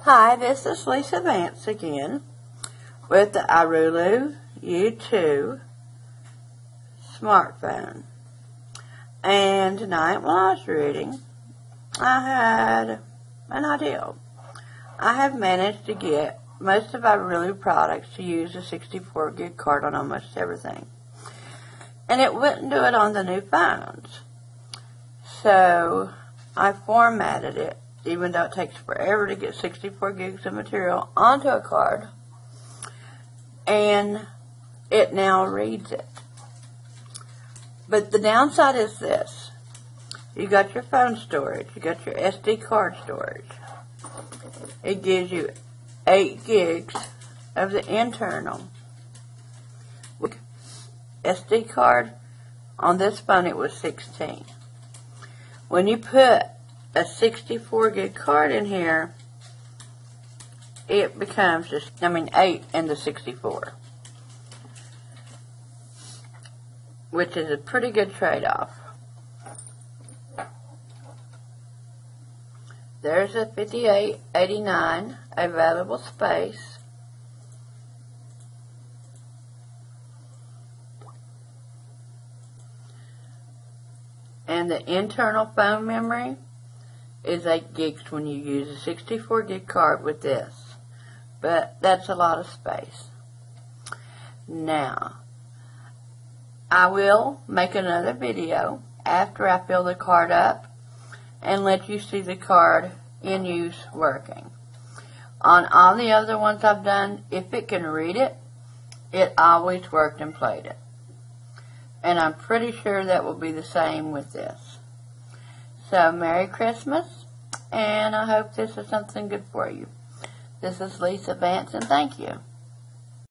Hi, this is Lisa Vance again with the Irulu U2 smartphone. And tonight while I was reading, I had an idea. I have managed to get most of Irulu products to use a 64 gig card on almost everything. And it wouldn't do it on the new phones. So I formatted it, even though it takes forever to get 64 gigs of material onto a card, and it now reads it. But the downside is this. You got your phone storage, you got your SD card storage. It gives you 8 gigs of the internal SD card. On this phone it was 16. When you put a 64 gig card in here, it becomes just, 8 in the 64, which is a pretty good trade-off. There's a 5889 available space. And the internal phone memory is 8 gigs when you use a 64 gig card with this. But that's a lot of space. Now, I will make another video after I fill the card up and let you see the card in use working. On all the other ones I've done, if it can read it, it always worked and played it. And I'm pretty sure that will be the same with this. So, Merry Christmas, and I hope this is something good for you. This is Lisa Vance, and thank you.